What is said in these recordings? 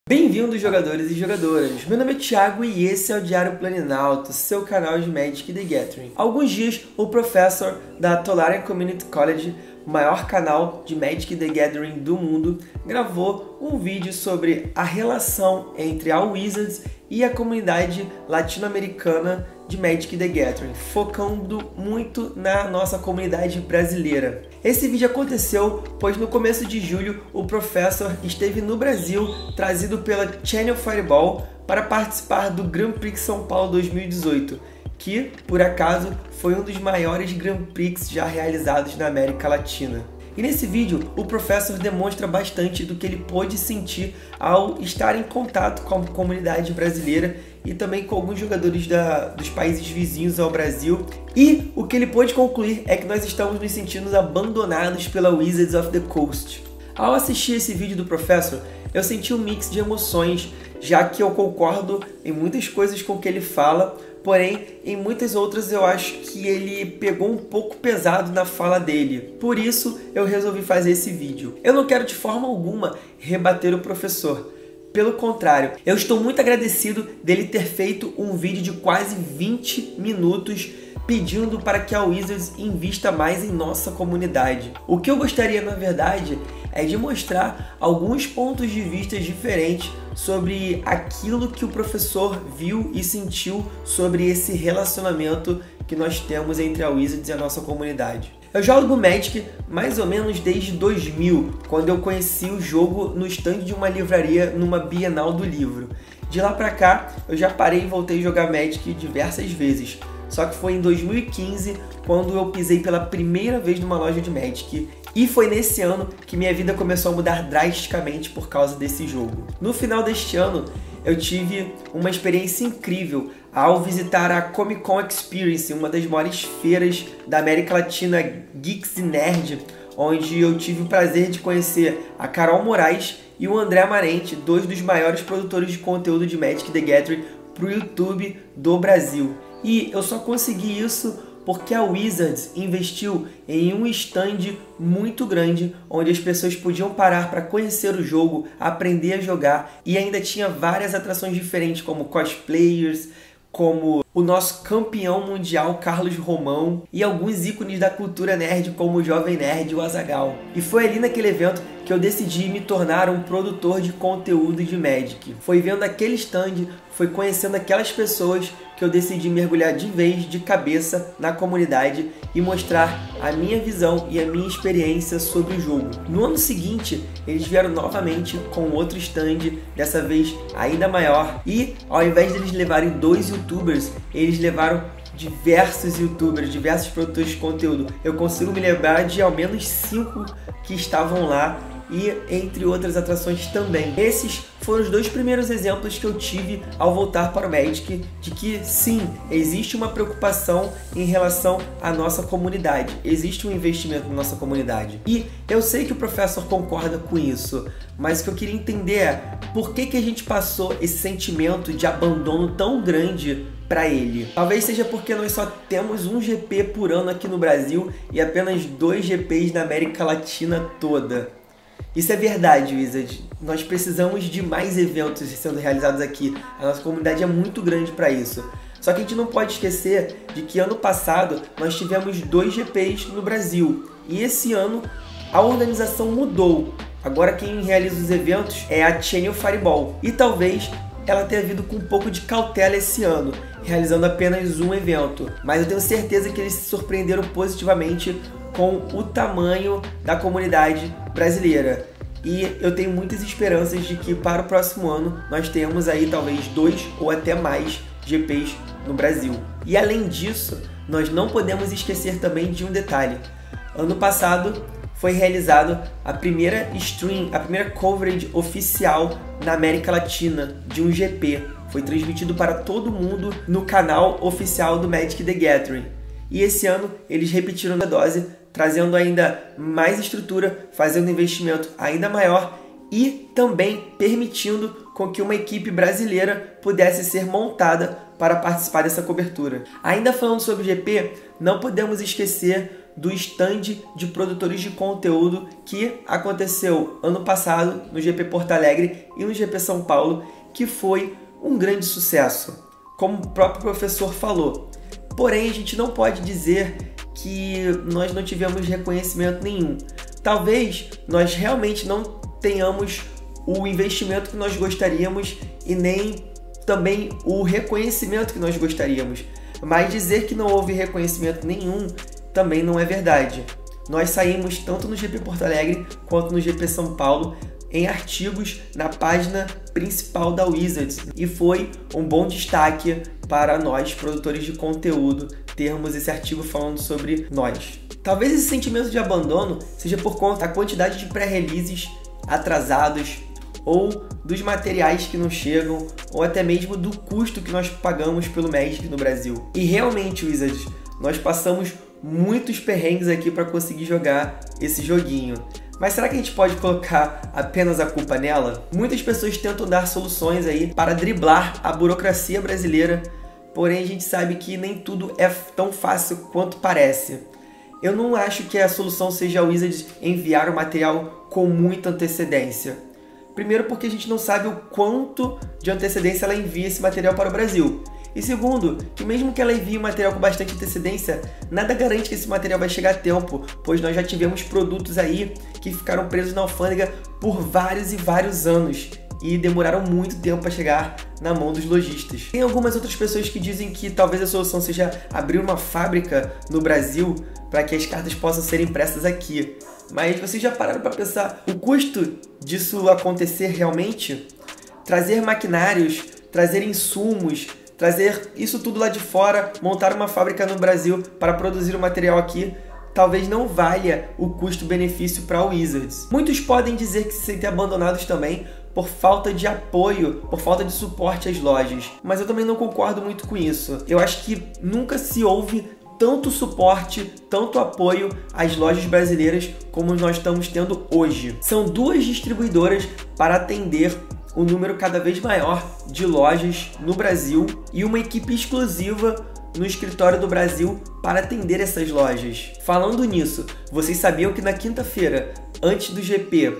Bem-vindos, jogadores e jogadoras! Meu nome é Thiago e esse é o Diário Planinauto, seu canal de Magic the Gathering. Há alguns dias, o professor da Tolarian Community College, maior canal de Magic the Gathering do mundo, gravou um vídeo sobre a relação entre a Wizards e a comunidade latino-americana de Magic the Gathering, focando muito na nossa comunidade brasileira. Esse vídeo aconteceu pois no começo de julho o professor esteve no Brasil, trazido pela Channel Fireball, para participar do Grand Prix São Paulo 2018, que, por acaso, foi um dos maiores Grand Prix já realizados na América Latina. E nesse vídeo, o professor demonstra bastante do que ele pôde sentir ao estar em contato com a comunidade brasileira e também com alguns jogadores dos países vizinhos ao Brasil. E o que ele pôde concluir é que nós estamos nos sentindo abandonados pela Wizards of the Coast. Ao assistir esse vídeo do professor, eu senti um mix de emoções, já que eu concordo em muitas coisas com o que ele fala, porém, em muitas outras eu acho que ele pegou um pouco pesado na fala dele. Por isso, eu resolvi fazer esse vídeo. Eu não quero de forma alguma rebater o professor. Pelo contrário, eu estou muito agradecido dele ter feito um vídeo de quase 20 minutos pedindo para que a Wizards invista mais em nossa comunidade. O que eu gostaria, na verdade, é de mostrar alguns pontos de vista diferentes sobre aquilo que o professor viu e sentiu sobre esse relacionamento que nós temos entre a Wizards e a nossa comunidade. Eu jogo Magic mais ou menos desde 2000, quando eu conheci o jogo no stand de uma livraria numa Bienal do Livro. De lá pra cá, eu já parei e voltei a jogar Magic diversas vezes. Só que foi em 2015 quando eu pisei pela primeira vez numa loja de Magic. E foi nesse ano que minha vida começou a mudar drasticamente por causa desse jogo. No final deste ano, eu tive uma experiência incrível ao visitar a Comic Con Experience, uma das maiores feiras da América Latina, Geeks e Nerd, onde eu tive o prazer de conhecer a Carol Moraes e o André Amarante, dois dos maiores produtores de conteúdo de Magic the Gathering para o YouTube do Brasil. E eu só consegui isso porque a Wizards investiu em um stand muito grande, onde as pessoas podiam parar para conhecer o jogo, aprender a jogar, e ainda tinha várias atrações diferentes, como cosplayers, como o nosso campeão mundial Carlos Romão e alguns ícones da cultura nerd como o Jovem Nerd e o Azaghal. E foi ali naquele evento que eu decidi me tornar um produtor de conteúdo de Magic. Foi vendo aquele stand, foi conhecendo aquelas pessoas que eu decidi mergulhar de vez, de cabeça, na comunidade e mostrar a minha visão e a minha experiência sobre o jogo. No ano seguinte, eles vieram novamente com outro stand, dessa vez ainda maior, e ao invés de eles levarem 2 youtubers, eles levaram diversos youtubers, diversos produtores de conteúdo. Eu consigo me lembrar de ao menos 5 que estavam lá, e entre outras atrações também. Esses foram os 2 primeiros exemplos que eu tive ao voltar para o Magic, de que sim, existe uma preocupação em relação à nossa comunidade, existe um investimento na nossa comunidade. E eu sei que o professor concorda com isso, mas o que eu queria entender é por que a gente passou esse sentimento de abandono tão grande para ele. Talvez seja porque nós só temos um GP por ano aqui no Brasil e apenas 2 GPs na América Latina toda. Isso é verdade, Wizard. Nós precisamos de mais eventos sendo realizados aqui. A nossa comunidade é muito grande para isso. Só que a gente não pode esquecer de que ano passado nós tivemos 2 GPs no Brasil. E esse ano a organização mudou. Agora quem realiza os eventos é a Channel Fireball. E talvez ela tenha vindo com um pouco de cautela esse ano, realizando apenas um evento. Mas eu tenho certeza que eles se surpreenderam positivamente com o tamanho da comunidade brasileira. E eu tenho muitas esperanças de que para o próximo ano nós tenhamos aí talvez 2 ou até mais GPs no Brasil. E além disso, nós não podemos esquecer também de um detalhe. Ano passado foi realizado a primeira stream, a primeira coverage oficial na América Latina de um GP. Foi transmitido para todo mundo no canal oficial do Magic the Gathering. E esse ano eles repetiram a dose, trazendo ainda mais estrutura, fazendo um investimento ainda maior e também permitindo com que uma equipe brasileira pudesse ser montada para participar dessa cobertura. Ainda falando sobre o GP, não podemos esquecer do stand de produtores de conteúdo que aconteceu ano passado no GP Porto Alegre e no GP São Paulo, que foi um grande sucesso, como o próprio professor falou. Porém, a gente não pode dizer que nós não tivemos reconhecimento nenhum. Talvez nós realmente não tenhamos o investimento que nós gostaríamos e nem também o reconhecimento que nós gostaríamos. Mas dizer que não houve reconhecimento nenhum também não é verdade. Nós saímos tanto no GP Porto Alegre quanto no GP São Paulo em artigos na página principal da Wizards, e foi um bom destaque para nós, produtores de conteúdo, termos esse artigo falando sobre nós. Talvez esse sentimento de abandono seja por conta da quantidade de pré-releases atrasados, ou dos materiais que não chegam, ou até mesmo do custo que nós pagamos pelo Magic no Brasil. E realmente, Wizards, nós passamos muitos perrengues aqui para conseguir jogar esse joguinho. Mas será que a gente pode colocar apenas a culpa nela? Muitas pessoas tentam dar soluções aí para driblar a burocracia brasileira, porém a gente sabe que nem tudo é tão fácil quanto parece. Eu não acho que a solução seja a Wizards enviar o material com muita antecedência. Primeiro porque a gente não sabe o quanto de antecedência ela envia esse material para o Brasil. E segundo, que mesmo que ela envie o material com bastante antecedência, nada garante que esse material vai chegar a tempo, pois nós já tivemos produtos aí que ficaram presos na alfândega por vários e vários anos e demoraram muito tempo para chegar na mão dos lojistas. Tem algumas outras pessoas que dizem que talvez a solução seja abrir uma fábrica no Brasil para que as cartas possam ser impressas aqui. Mas vocês já pararam para pensar o custo disso acontecer realmente? Trazer maquinários, trazer insumos, trazer isso tudo lá de fora, montar uma fábrica no Brasil para produzir o material aqui, talvez não valha o custo-benefício para a Wizards. Muitos podem dizer que se sentem abandonados também por falta de apoio, por falta de suporte às lojas. Mas eu também não concordo muito com isso. Eu acho que nunca se houve tanto suporte, tanto apoio às lojas brasileiras como nós estamos tendo hoje. São duas distribuidoras para atender o número cada vez maior de lojas no Brasil e uma equipe exclusiva no escritório do Brasil para atender essas lojas. Falando nisso, vocês sabiam que na quinta-feira, antes do GP,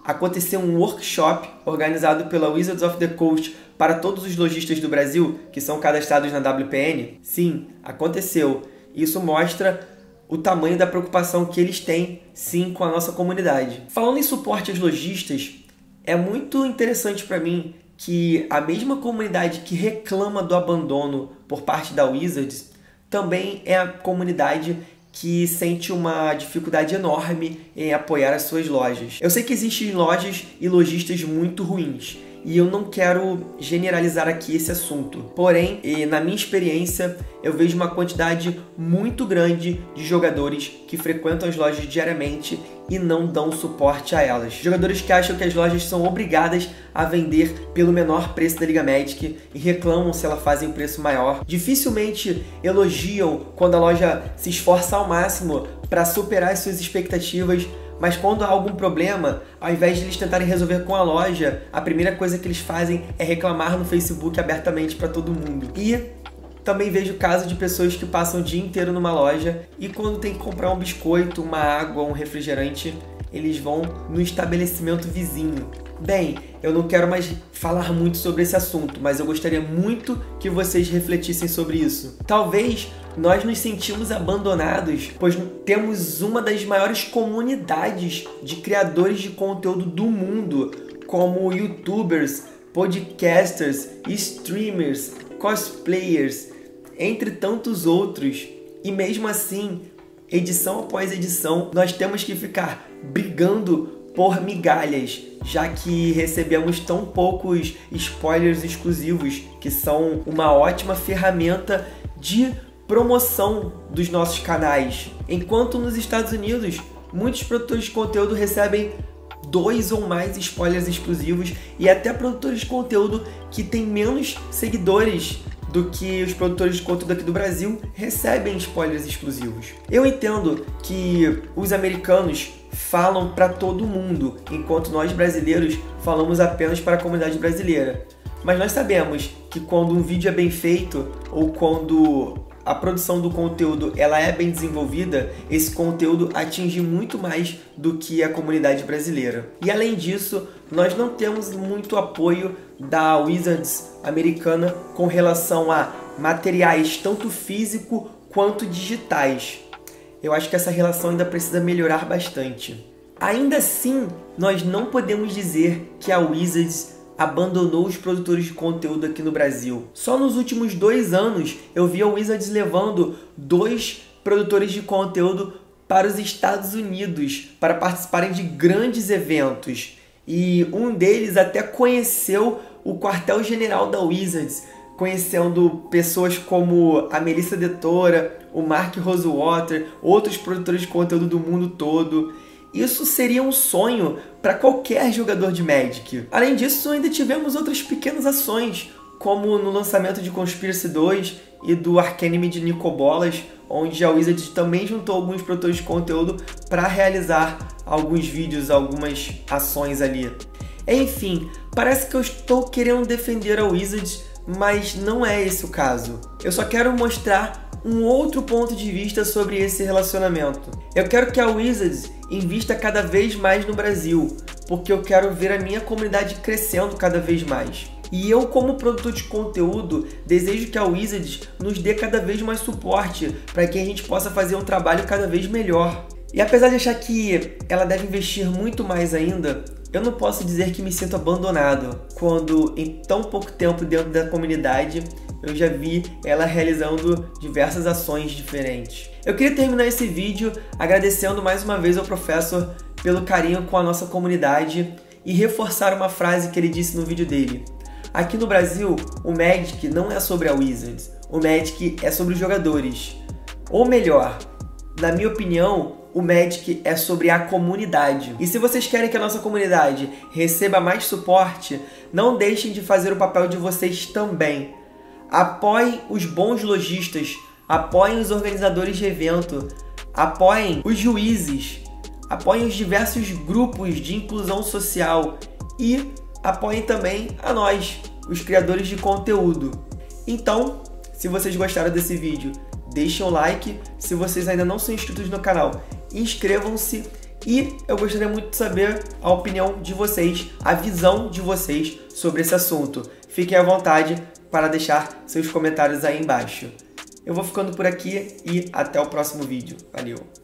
aconteceu um workshop organizado pela Wizards of the Coast para todos os lojistas do Brasil que são cadastrados na WPN? Sim, aconteceu. Isso mostra o tamanho da preocupação que eles têm, sim, com a nossa comunidade. Falando em suporte aos lojistas, é muito interessante para mim que a mesma comunidade que reclama do abandono por parte da Wizards também é a comunidade que sente uma dificuldade enorme em apoiar as suas lojas. Eu sei que existem lojas e lojistas muito ruins, e eu não quero generalizar aqui esse assunto. Porém, na minha experiência, eu vejo uma quantidade muito grande de jogadores que frequentam as lojas diariamente e não dão suporte a elas. Jogadores que acham que as lojas são obrigadas a vender pelo menor preço da Liga Magic e reclamam se elas fazem um preço maior. Dificilmente elogiam quando a loja se esforça ao máximo para superar as suas expectativas, mas quando há algum problema, ao invés de eles tentarem resolver com a loja, a primeira coisa que eles fazem é reclamar no Facebook abertamente para todo mundo. E também vejo casos de pessoas que passam o dia inteiro numa loja e quando tem que comprar um biscoito, uma água, um refrigerante, eles vão no estabelecimento vizinho. Bem, eu não quero mais falar muito sobre esse assunto, mas eu gostaria muito que vocês refletissem sobre isso. Talvez nós nos sentimos abandonados, pois temos uma das maiores comunidades de criadores de conteúdo do mundo, como youtubers, podcasters, streamers, cosplayers, entre tantos outros. E mesmo assim, edição após edição, nós temos que ficar brigando por migalhas, já que recebemos tão poucos spoilers exclusivos, que são uma ótima ferramenta de promoção dos nossos canais. Enquanto nos Estados Unidos, muitos produtores de conteúdo recebem 2 ou mais spoilers exclusivos e até produtores de conteúdo que têm menos seguidores do que os produtores de conteúdo aqui do Brasil recebem spoilers exclusivos. Eu entendo que os americanos falam para todo mundo, enquanto nós brasileiros falamos apenas para a comunidade brasileira. Mas nós sabemos que quando um vídeo é bem feito ou quando a produção do conteúdo ela é bem desenvolvida, esse conteúdo atinge muito mais do que a comunidade brasileira. E além disso, nós não temos muito apoio da Wizards americana com relação a materiais tanto físico quanto digitais. Eu acho que essa relação ainda precisa melhorar bastante. Ainda assim, nós não podemos dizer que a Wizards abandonou os produtores de conteúdo aqui no Brasil. Só nos últimos 2 anos eu vi a Wizards levando 2 produtores de conteúdo para os Estados Unidos para participarem de grandes eventos. E um deles até conheceu o quartel-general da Wizards, conhecendo pessoas como a Melissa Dettora, o Mark Rosewater, outros produtores de conteúdo do mundo todo. Isso seria um sonho para qualquer jogador de Magic. Além disso, ainda tivemos outras pequenas ações, como no lançamento de Conspiracy 2 e do Arcanime de Nicobolas, onde a Wizards também juntou alguns produtores de conteúdo para realizar alguns vídeos, algumas ações ali. Enfim, parece que eu estou querendo defender a Wizards, mas não é esse o caso. Eu só quero mostrar um outro ponto de vista sobre esse relacionamento. Eu quero que a Wizards invista cada vez mais no Brasil, porque eu quero ver a minha comunidade crescendo cada vez mais. E eu, como produtor de conteúdo, desejo que a Wizards nos dê cada vez mais suporte para que a gente possa fazer um trabalho cada vez melhor. E apesar de achar que ela deve investir muito mais ainda, eu não posso dizer que me sinto abandonado, quando em tão pouco tempo dentro da comunidade eu já vi ela realizando diversas ações diferentes. Eu queria terminar esse vídeo agradecendo mais uma vez ao Professor pelo carinho com a nossa comunidade e reforçar uma frase que ele disse no vídeo dele. Aqui no Brasil, o Magic não é sobre a Wizards, o Magic é sobre os jogadores. Ou melhor, na minha opinião, o Magic é sobre a comunidade. E se vocês querem que a nossa comunidade receba mais suporte, não deixem de fazer o papel de vocês também. Apoiem os bons lojistas, apoiem os organizadores de evento, apoiem os juízes, apoiem os diversos grupos de inclusão social e apoiem também a nós, os criadores de conteúdo. Então, se vocês gostaram desse vídeo, deixem o like. Se vocês ainda não são inscritos no canal, inscrevam-se. E eu gostaria muito de saber a opinião de vocês, a visão de vocês sobre esse assunto. Fiquem à vontade para deixar seus comentários aí embaixo. Eu vou ficando por aqui e até o próximo vídeo. Valeu!